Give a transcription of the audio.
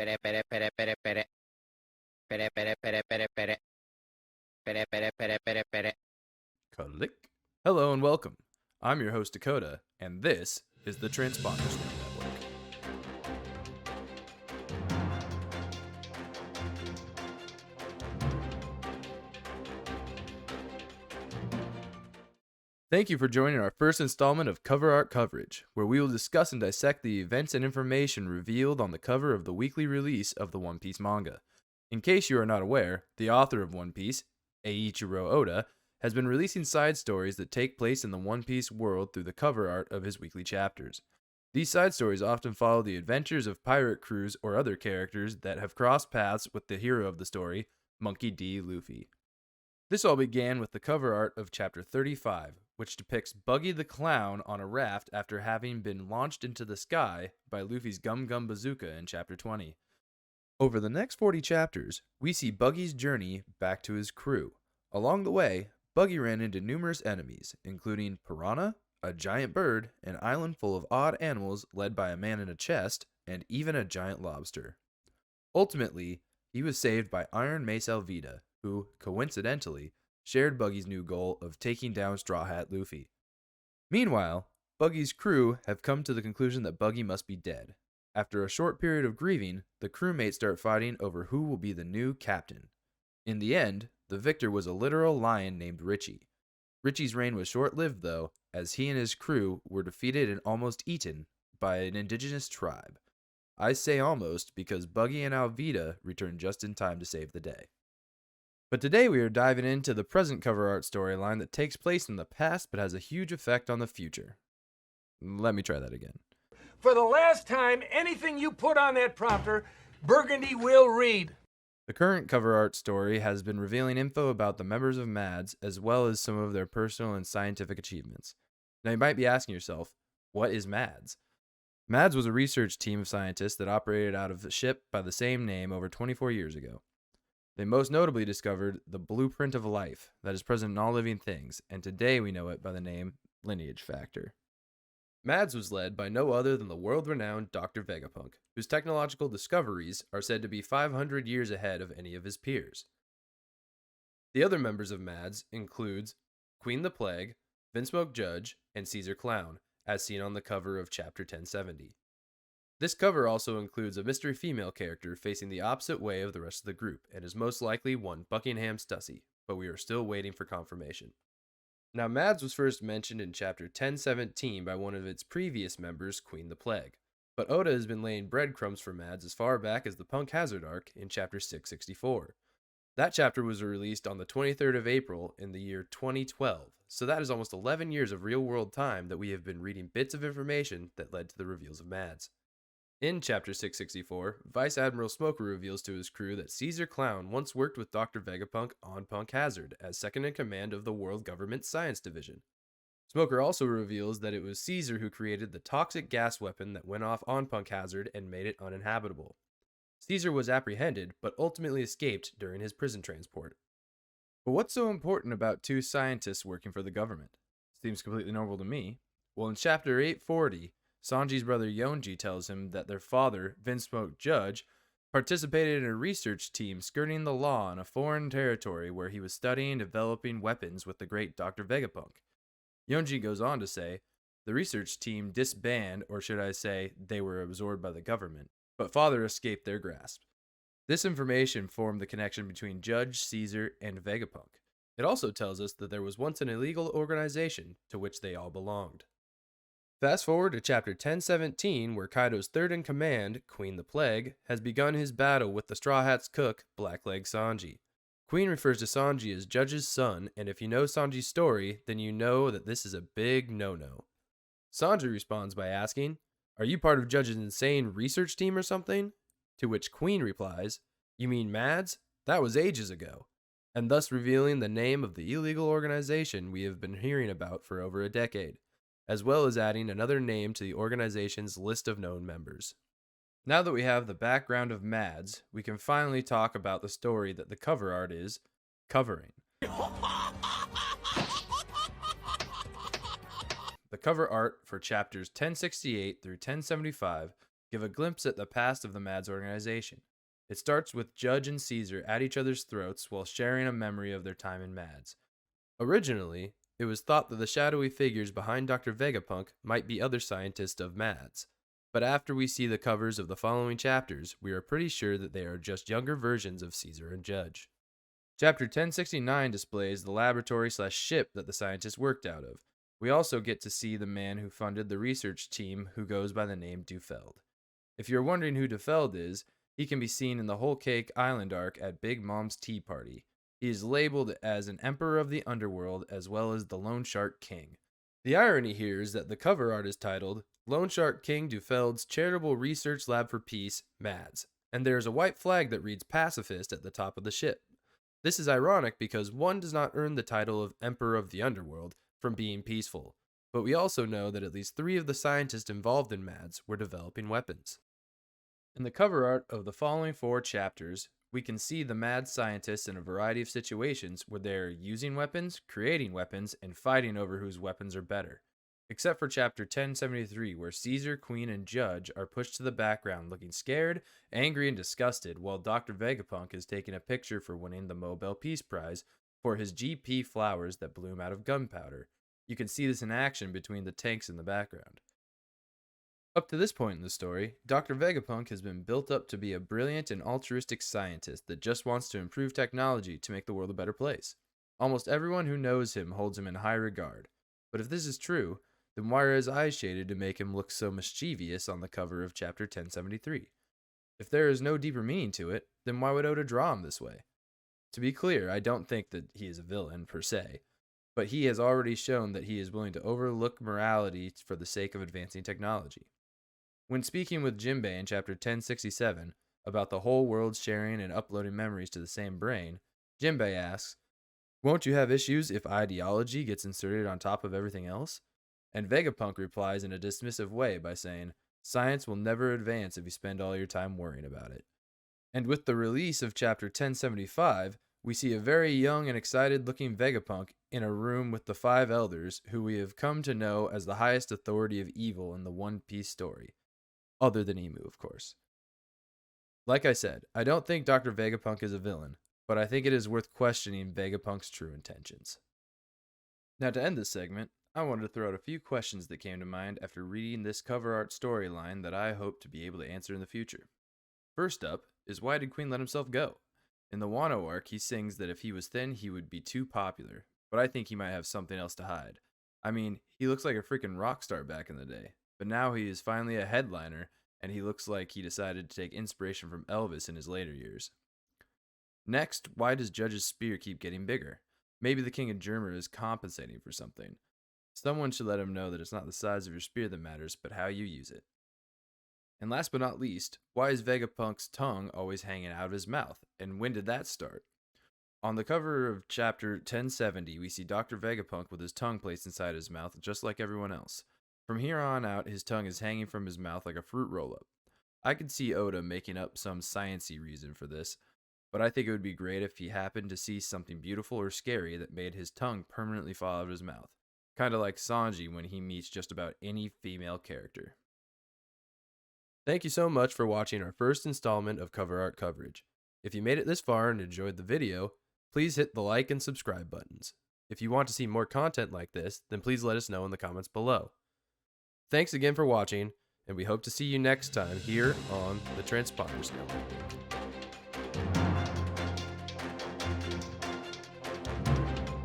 Pere, pere, pere, pere, pere. Pere, pere, pere, pere, pere. Pere, pere, pere, pere, pere. Click. Hello and welcome. I'm your host Dakota, and this is the Transponder Story Network. Thank you for joining our first installment of Cover Art Coverage, where we will discuss and dissect the events and information revealed on the cover of the weekly release of the One Piece manga. In case you are not aware, the author of One Piece, Eiichiro Oda, has been releasing side stories that take place in the One Piece world through the cover art of his weekly chapters. These side stories often follow the adventures of pirate crews or other characters that have crossed paths with the hero of the story, Monkey D. Luffy. This all began with the cover art of Chapter 35, which depicts Buggy the Clown on a raft after having been launched into the sky by Luffy's Gum Gum Bazooka in Chapter 20. Over the next 40 chapters, we see Buggy's journey back to his crew. Along the way, Buggy ran into numerous enemies, including Piranha, a giant bird, an island full of odd animals led by a man in a chest, and even a giant lobster. Ultimately, he was saved by Iron Mace Alvida, who, coincidentally, shared Buggy's new goal of taking down Straw Hat Luffy. Meanwhile, Buggy's crew have come to the conclusion that Buggy must be dead. After a short period of grieving, the crewmates start fighting over who will be the new captain. In the end, the victor was a literal lion named Richie. Richie's reign was short-lived, though, as he and his crew were defeated and almost eaten by an indigenous tribe. I say almost because Buggy and Alvida returned just in time to save the day. But today we are diving into the present cover art storyline that takes place in the past but has a huge effect on the future. Let me try that again. For the last time, anything you put on that prompter, Burgundy will read. The current cover art story has been revealing info about the members of M.A.D.S. as well as some of their personal and scientific achievements. Now you might be asking yourself, what is M.A.D.S.? M.A.D.S. was a research team of scientists that operated out of a ship by the same name over 24 years ago. They most notably discovered the blueprint of life that is present in all living things, and today we know it by the name lineage factor. M.A.D.S. was led by no other than the world-renowned Dr. Vegapunk, whose technological discoveries are said to be 500 years ahead of any of his peers. The other members of M.A.D.S. includes Queen the Plague, Vinsmoke Judge, and Caesar Clown, as seen on the cover of Chapter 1070. This cover also includes a mystery female character facing the opposite way of the rest of the group, and is most likely one Buckingham Stussy, but we are still waiting for confirmation. Now, M.A.D.S. was first mentioned in Chapter 1017 by one of its previous members, Queen the Plague, but Oda has been laying breadcrumbs for M.A.D.S. as far back as the Punk Hazard arc in Chapter 664. That chapter was released on the 23rd of April in the year 2012, so that is almost 11 years of real-world time that we have been reading bits of information that led to the reveals of M.A.D.S. In Chapter 664, Vice Admiral Smoker reveals to his crew that Caesar Clown once worked with Dr. Vegapunk on Punk Hazard as second-in-command of the World Government Science Division. Smoker also reveals that it was Caesar who created the toxic gas weapon that went off on Punk Hazard and made it uninhabitable. Caesar was apprehended, but ultimately escaped during his prison transport. But what's so important about two scientists working for the government? Seems completely normal to me. Well, in Chapter 840, Sanji's brother Yonji tells him that their father, Vinsmoke Judge, participated in a research team skirting the law in a foreign territory where he was studying and developing weapons with the great Dr. Vegapunk. Yonji goes on to say, the research team disbanded, or should I say, they were absorbed by the government, but father escaped their grasp. This information formed the connection between Judge, Caesar, and Vegapunk. It also tells us that there was once an illegal organization to which they all belonged. Fast forward to Chapter 1017, where Kaido's third-in-command, Queen the Plague, has begun his battle with the Straw Hat's cook, Blackleg Sanji. Queen refers to Sanji as Judge's son, and if you know Sanji's story, then you know that this is a big no-no. Sanji responds by asking, "Are you part of Judge's insane research team or something?" To which Queen replies, "You mean M.A.D.S.? That was ages ago," and thus revealing the name of the illegal organization we have been hearing about for over a decade, as well as adding another name to the organization's list of known members. Now that we have the background of M.A.D.S., we can finally talk about the story that the cover art is covering. The cover art for chapters 1068 through 1075 give a glimpse at the past of the M.A.D.S organization. It starts with Judge and Caesar at each other's throats while sharing a memory of their time in M.A.D.S. Originally, it was thought that the shadowy figures behind Dr. Vegapunk might be other scientists of M.A.D.S. But after we see the covers of the following chapters, we are pretty sure that they are just younger versions of Caesar and Judge. Chapter 1069 displays the laboratory/ship that the scientists worked out of. We also get to see the man who funded the research team, who goes by the name Dufeld. If you're wondering who Dufeld is, he can be seen in the Whole Cake Island arc at Big Mom's Tea Party. He is labeled as an emperor of the underworld as well as the Loan Shark King. The irony here is that the cover art is titled Loan Shark King Dufeld's Charitable Research Lab for Peace, M.A.D.S., and there is a white flag that reads Pacifist at the top of the ship. This is ironic because one does not earn the title of Emperor of the Underworld from being peaceful, but we also know that at least 3 of the scientists involved in M.A.D.S were developing weapons. In the cover art of the following 4 chapters, we can see the M.A.D.S scientists in a variety of situations where they are using weapons, creating weapons, and fighting over whose weapons are better. Except for chapter 1073, where Caesar, Queen, and Judge are pushed to the background looking scared, angry, and disgusted, while Dr. Vegapunk is taking a picture for winning the Nobel Peace Prize for his GP flowers that bloom out of gunpowder. You can see this in action between the tanks in the background. Up to this point in the story, Dr. Vegapunk has been built up to be a brilliant and altruistic scientist that just wants to improve technology to make the world a better place. Almost everyone who knows him holds him in high regard. But if this is true, then why are his eyes shaded to make him look so mischievous on the cover of chapter 1073? If there is no deeper meaning to it, then why would Oda draw him this way? To be clear, I don't think that he is a villain per se, but he has already shown that he is willing to overlook morality for the sake of advancing technology. When speaking with Jinbei in chapter 1067 about the whole world sharing and uploading memories to the same brain, Jinbei asks, "Won't you have issues if ideology gets inserted on top of everything else?" And Vegapunk replies in a dismissive way by saying, "Science will never advance if you spend all your time worrying about it." And with the release of chapter 1075, we see a very young and excited looking Vegapunk in a room with the 5 elders, who we have come to know as the highest authority of evil in the One Piece story. Other than Emu, of course. Like I said, I don't think Dr. Vegapunk is a villain, but I think it is worth questioning Vegapunk's true intentions. Now, to end this segment, I wanted to throw out a few questions that came to mind after reading this cover art storyline that I hope to be able to answer in the future. First up is, why did Queen let himself go? In the Wano arc, he sings that if he was thin, he would be too popular, but I think he might have something else to hide. I mean, he looks like a freaking rock star back in the day, but now he is finally a headliner, and he looks like he decided to take inspiration from Elvis in his later years. Next, why does Judge's spear keep getting bigger? Maybe the King of Germa is compensating for something. Someone should let him know that it's not the size of your spear that matters, but how you use it. And last but not least, why is Vegapunk's tongue always hanging out of his mouth, and when did that start? On the cover of chapter 1070, we see Dr. Vegapunk with his tongue placed inside his mouth just like everyone else. From here on out, his tongue is hanging from his mouth like a fruit roll-up. I could see Oda making up some science-y reason for this, but I think it would be great if he happened to see something beautiful or scary that made his tongue permanently fall out of his mouth. Kind of like Sanji when he meets just about any female character. Thank you so much for watching our first installment of cover art coverage. If you made it this far and enjoyed the video, please hit the like and subscribe buttons. If you want to see more content like this, then please let us know in the comments below. Thanks again for watching, and we hope to see you next time here on the Transponders Network.